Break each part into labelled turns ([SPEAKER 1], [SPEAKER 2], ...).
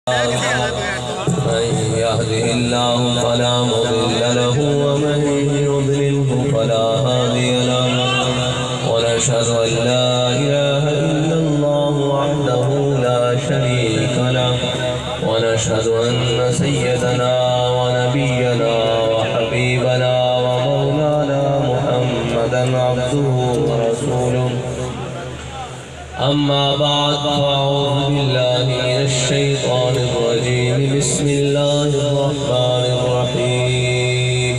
[SPEAKER 1] من يهده الله فلا مضل له ومن يضلله فلا هادي له ونشهد أن لا إله إلا الله وحده لا شريك له ونشهد أن سيدنا ونبينا وحبيبنا ومولانا محمدا عبده ورسوله أما بعد فأعوذ بالله من الشيطان الرجيم بسم الله الرحمن الرحيم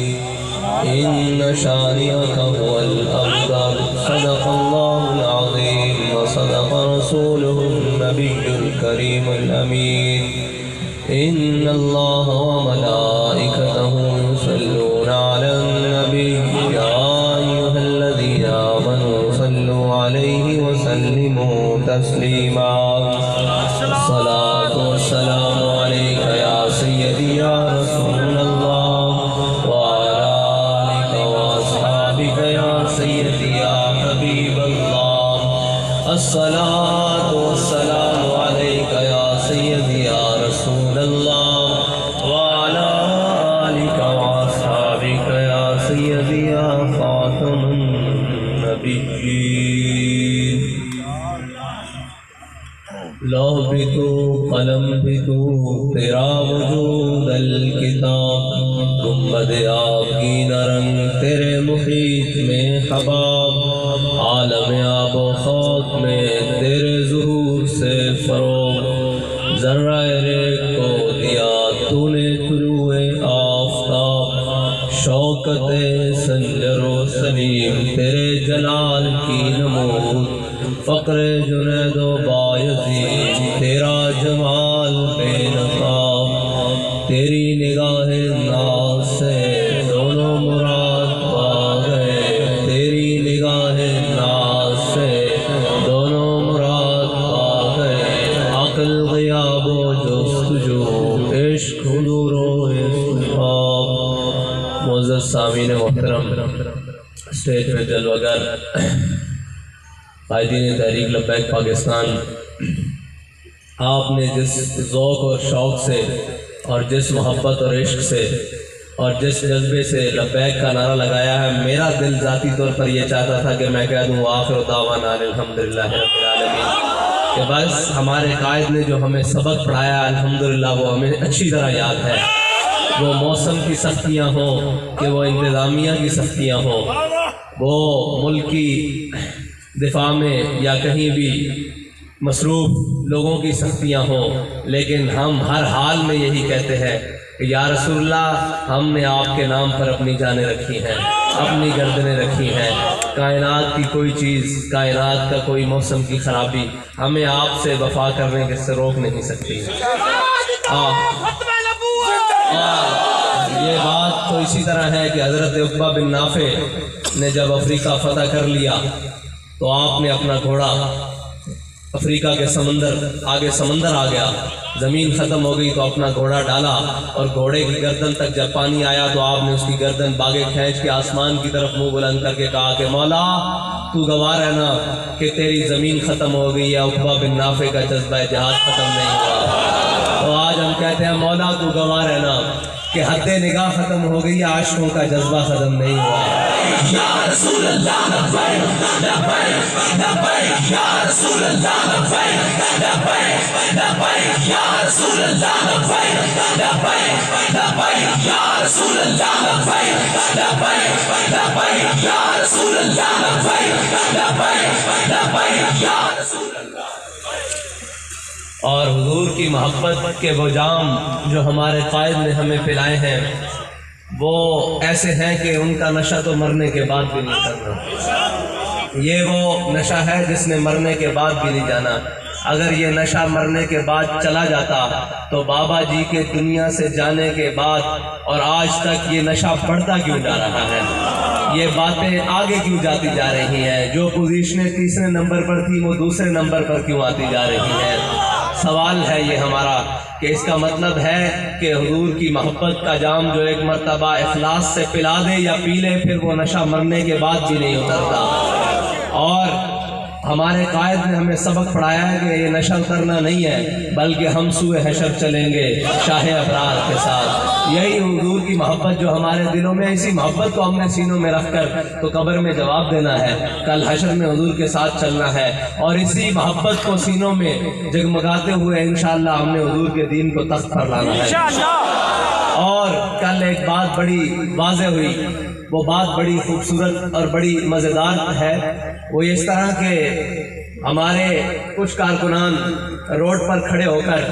[SPEAKER 1] إن شانئك هو الأبتر صدق الله العظيم وصدق رسوله النبي الكريم الأمين إن الله وملائكته يصلون على النبي يا أيها الذين آمنوا صلوا عليه وسلموا تسليما الصلاة والسلام عليك يا سيدي يا رسول الله وعلى آلك وأصحابك يا سيدي يا حبيب الله الصلاة والسلام عليك يا سيدي يا رسول الله وعلى آلك وأصحابك يا سيدي يا خاتم النبيين لوح بھی تو قلم بھی تو تیرا وجود الکتاب گنبد آپ کی نرنگ تیرے محیط میں حباب عالم آب و خاک میں تیرے ظہور سے فروغ ذرہ ریگ کو دیا تو نے طلوع آفتاب شوکت سنجر و سلیم تیرے جلال کی نمود فقر جنید و بایزید تیرا جمال بے نقاب تیری نگاہ ناز سے دونوں مراد پا گئے تیری نگاہ ناز سے دونوں مراد پا گئے عقل غیاب و جستجو عشق حضور و استحباب معزز سامعین محترم اسٹیج میں جلوگر قائدین تحریک لبیک پاکستان آپ نے جس ذوق اور شوق سے اور جس محبت اور عشق سے اور جس جذبے سے لبیک کا نعرہ لگایا ہے میرا دل ذاتی طور پر یہ چاہتا تھا کہ میں کہہ دوں آخر دعوانا الحمدللہ رب العالمین کہ بس ہمارے قائد نے جو ہمیں سبق پڑھایا الحمدللہ وہ ہمیں اچھی طرح یاد ہے وہ موسم کی سختیاں ہوں کہ وہ انتظامیہ کی سختیاں ہوں وہ ملک کی دفاع میں یا کہیں بھی مصروف لوگوں کی سختیاں ہوں لیکن ہم ہر حال میں یہی کہتے ہیں کہ یا رسول اللہ ہم نے آپ کے نام پر اپنی جانیں رکھی ہیں اپنی گردنیں رکھی ہیں کائنات کی کوئی چیز کائنات کا کوئی موسم کی خرابی ہمیں آپ سے وفا کرنے کے سے روک نہیں سکتی یہ بات تو اسی طرح ہے کہ حضرت عقبہ بن نافع نے جب افریقہ فتح کر لیا تو آپ نے اپنا گھوڑا افریقہ کے آگے سمندر آ گیا زمین ختم ہو گئی تو اپنا گھوڑا ڈالا اور گھوڑے کی گردن تک جب پانی آیا تو آپ نے اس کی گردن باغے کھینچ کے آسمان کی طرف منہ بلند کر کے کہا کہ مولا تو گواہ رہنا کہ تیری زمین ختم ہو گئی ہے عقبہ بن نافع کا جذبہ جہاد ختم نہیں ہوا تو آج ہم کہتے ہیں مولا تو گواہ رہنا کہ حد نگاہ ختم ہو گئی ہے عاشقوں کا جذبہ ختم نہیں ہوا یا رسول اللہ لبیک لبیک لبیک یا رسول اللہ لبیک لبیک لبیک یا رسول اللہ لبیک لبیک لبیک یا رسول اللہ لبیک لبیک لبیک یا رسول اللہ لبیک لبیک لبیک یا رسول اللہ اور حضور کی محبت کے وہ جام جو ہمارے قائد نے ہمیں پلائے ہیں وہ ایسے ہیں کہ ان کا نشہ تو مرنے کے بعد بھی نہیں کرنا یہ وہ نشہ ہے جس نے مرنے کے بعد بھی نہیں جانا اگر یہ نشہ مرنے کے بعد چلا جاتا تو بابا جی کے دنیا سے جانے کے بعد اور آج تک یہ نشہ بڑھتا کیوں جا رہا ہے یہ باتیں آگے کیوں جاتی جا رہی ہیں جو پوزیشنیں تیسرے نمبر پر تھی وہ دوسرے نمبر پر کیوں آتی جا رہی ہیں سوال ہے یہ ہمارا کہ اس کا مطلب ہے کہ حضور کی محبت کا جام جو ایک مرتبہ اخلاص سے پلا دے یا پی لے پھر وہ نشہ مرنے کے بعد بھی نہیں اترتا اور ہمارے قائد نے ہمیں سبق پڑھایا ہے کہ یہ نشہ کرنا نہیں ہے، بلکہ ہم سوئے حشر چلیں گے شاہ ابرار کے ساتھ۔ یہی حضور کی محبت جو ہمارے دلوں میں، اسی محبت کو ہم نے سینوں میں رکھ کر تو قبر میں جواب دینا ہے، کل حشر میں حضور کے ساتھ چلنا ہے، اور اسی محبت کو سینوں میں جگمگاتے ہوئے انشاءاللہ ہم نے حضور کے دین کو تخت پر لانا ہے۔ اور کل ایک بات بڑی واضح ہوئی، وہ بات بڑی خوبصورت اور بڑی مزیدار ہے۔ وہ اس طرح کہ ہمارے کچھ کارکنان روڈ پر کھڑے ہو کر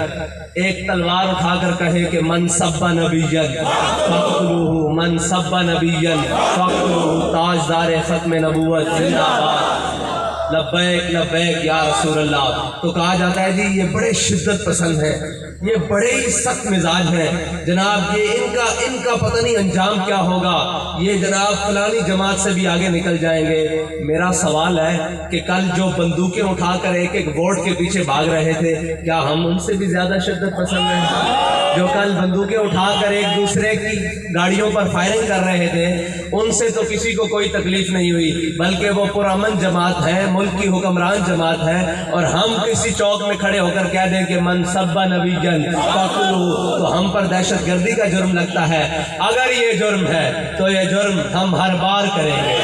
[SPEAKER 1] ایک تلوار اٹھا کر کہے کہ من سب نبیًا فاقتلوہ، من سب نبیًا فاقتلوہ، تاجدار ختم نبوت زندہ باد، لبیک لبیک یا رسول اللہ۔ تو کہا جاتا ہے جی یہ بڑے شدت پسند ہیں، یہ بڑے ہی سخت مزاج ہیں جناب، یہ ان کا پتہ نہیں انجام کیا ہوگا، یہ جناب فلانی جماعت سے بھی آگے نکل جائیں گے۔ میرا سوال ہے کہ کل جو بندوقیں اٹھا کر ایک ایک ووٹ کے پیچھے بھاگ رہے تھے، کیا ہم ان سے بھی زیادہ شدت پسند ہیں؟ جو کل بندوقیں اٹھا کر ایک دوسرے کی گاڑیوں پر فائرنگ کر رہے تھے، ان سے تو کسی کو کوئی تکلیف نہیں ہوئی، بلکہ وہ پرامن جماعت ہے، ملک کی حکمران جماعت ہے، اور ہم کسی چوک میں کھڑے ہو کر کہہ دیں کہ من سب نبیًا فاقتلوہ، تو ہم پر دہشت گردی کا جرم لگتا ہے۔ اگر یہ جرم ہے تو یہ جرم ہم ہر بار کریں گے،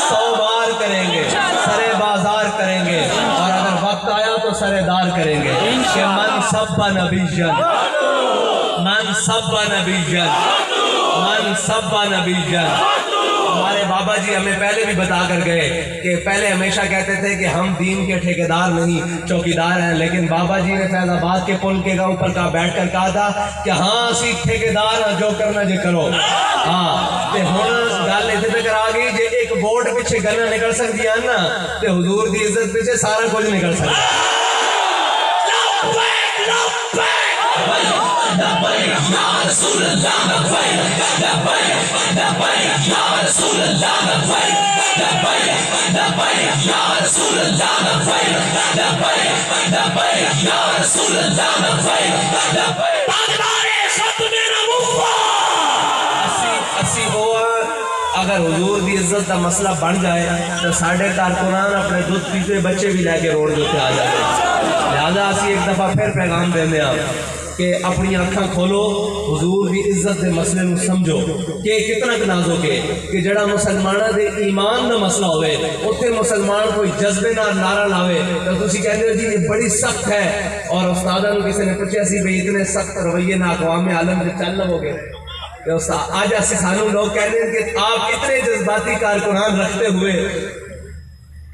[SPEAKER 1] 100 بار کریں گے، سرے بازار کریں گے، اور اگر وقت آیا تو سرے دار کریں گے کہ من سب نبیًا، من سب نبیًا، من سب نبیًا۔ ہمارے بابا جی ہمیں پہلے بھی بتا کر گئے کہ پہلے ہمیشہ کہتے تھے کہ ہم دین کے ٹھیکیدار نہیں چوکیدار ہیں، لیکن بابا جی نے فیض آباد کے پل کے اوپر کا بیٹھ کر کہا تھا کہ ہاں اسی ٹھیکیدار ہیں، جو کرنا جے کرو۔ ہاں تے ہن گل اتنے تک آ گئی جے ایک ووٹ پیچھے گلا نکل سکتی ہے نا، تے حضور دی عزت پیچھے سارا کچھ نکل سکتا ہے۔ لبیک یا رسول اللہ، لبیک لبیک لبیک یا رسول اللہ، لبیک لبیک لبیک یا رسول اللہ، لبیک لبیک لبیک یا رسول اللہ، لبیک لبیک تاجدار ختم نبوت۔ اسی ہوا اگر حضور دی عزت کا مسئلہ بن جائے تو ساڈے کارکنان اپنے دودھ پیتے بچے بھی لے کے روڈ کے آ جائے۔ لہٰذا اسی ایک دفعہ پھر پیغام دینے ہیں کہ اپنی آنکھاں کھولو، حضور دی عزت دے مسئلے نو سمجھو کہ کتنا نازک ہے کہ جڑا مسلمانہ دے ایمان دا مسئلہ ہوئے اتنے مسلمان کوئی جذبے نہ نعرہ لاوے تو تسی کہتے ہو جی یہ بڑی سخت ہے، اور استادہ نو کسی نے پوچھا سی بھئی اتنے سخت رویے نہ اقوام عالم دے چل لو گے؟ آج ایسے سانوں لوگ کہتے ہیں کہ آپ اتنے جذباتی کارکنان رکھتے ہوئے،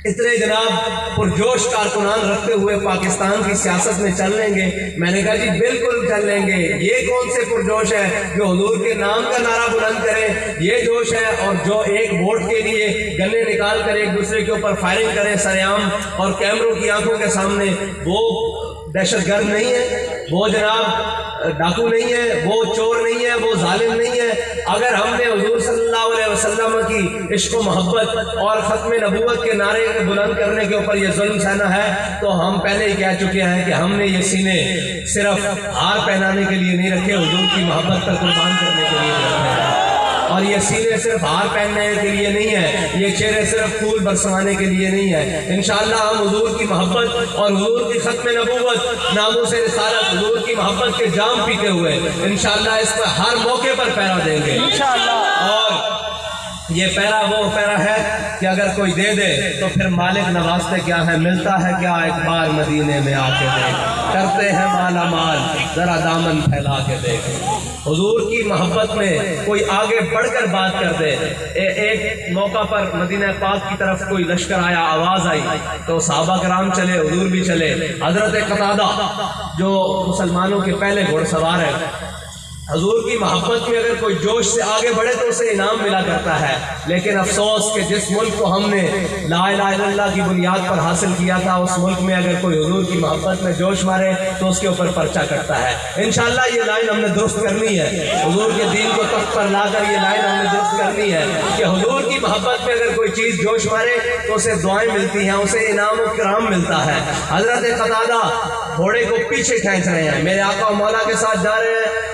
[SPEAKER 1] اتنے جناب پرجوش کارکنان رکھتے ہوئے پاکستان کی سیاست میں چل لیں گے؟ میں نے کہا جی بالکل چل لیں گے۔ یہ کون سے پرجوش ہے جو حضور کے نام کا نعرہ بلند کرے؟ یہ جوش ہے، اور جو ایک ووٹ کے لیے گلے نکال کر ایک دوسرے کے اوپر فائرنگ کرے سرعام اور کیمروں کی آنکھوں کے سامنے، وہ دہشت گرد نہیں ہے، وہ جناب ڈاکو نہیں ہے، وہ چور نہیں ہے، وہ ظالم نہیں ہے۔ اگر ہم نے حضور صلی اللہ علیہ وسلم کی عشق و محبت اور ختم نبوت کے نعرے بلند کرنے کے اوپر یہ ظلم سہنا ہے تو ہم پہلے ہی کہہ چکے ہیں کہ ہم نے یہ سینے صرف ہار پہنانے کے لیے نہیں رکھے، حضور کی محبت پر قربان کرنے کے لیے رکھے ہیں۔ اور یہ سینے صرف ہار پہننے کے لیے نہیں ہے، یہ چہرے صرف پھول برسوانے کے لیے نہیں ہے۔ انشاءاللہ ہم حضور کی محبت اور حضور کی ختم نبوت، ناموس رسالت، حضور کی محبت کے جام پیتے ہوئے انشاءاللہ اس پر ہر موقع پر پیرا دیں گے اور یہ پیرا وہ پیرا ہے کہ اگر کوئی دے دے تو پھر مالک نوازتے کیا ہے، ملتا ہے کیا ایک بار مدینے میں آ کے دیکھ، کرتے ہیں مالا مال ذرا دامن پھیلا کے دیکھ۔ حضور کی محبت میں کوئی آگے بڑھ کر بات کر دے۔ ایک موقع پر مدینہ پاک کی طرف کوئی لشکر آیا، آواز آئی تو صحابہ کرام چلے، حضور بھی چلے۔ حضرت قتادہ جو مسلمانوں کے پہلے گھوڑ سوار ہے، حضور کی محبت میں اگر کوئی جوش سے آگے بڑھے تو اسے انعام ملا کرتا ہے، لیکن افسوس کہ جس ملک کو ہم نے لا الہ الا اللہ کی بنیاد پر حاصل کیا تھا، اس ملک میں اگر کوئی حضور کی محبت میں جوش مارے تو اس کے اوپر پرچہ کرتا ہے۔ انشاءاللہ یہ لائن ہم نے درست کرنی ہے، حضور کے دین کو تخت پر لا کر یہ لائن ہم نے درست کرنی ہے کہ حضور کی محبت میں اگر کوئی چیز جوش مارے تو اسے دعائیں ملتی ہیں، اسے انعام و کرام ملتا ہے۔ حضرت قتادہ گھوڑے کو پیچھے کھینچ رہے ہیں، میرے آقا و مولا کے ساتھ جا رہے ہیں،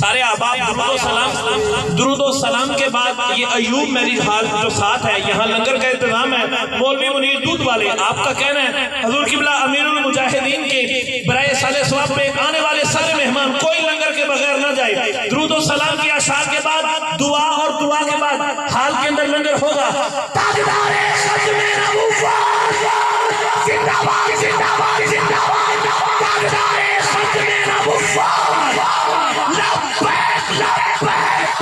[SPEAKER 2] سارے احباب درود و سلام کے بعد یہ ایوب میری حال جو ساتھ ہے، یہاں لنگر کا انتظام ہے، مولوی منیر دودھ والے، آپ کا کہنا ہے حضور قبلہ امیر المجاہدین کے برائے صالح ثواب پہ آنے والے سارے مہمان کوئی لنگر کے بغیر نہ جائے. درود و سلام کی اشعار کے بعد دعا، اور دعا کے بعد حال کے اندر لنگر ہوگا.
[SPEAKER 3] تاجدار ختم نبوت زندہ باد زندہ باد زندہ باد تاجدار ختم نبوت لبیک لبیک لبیک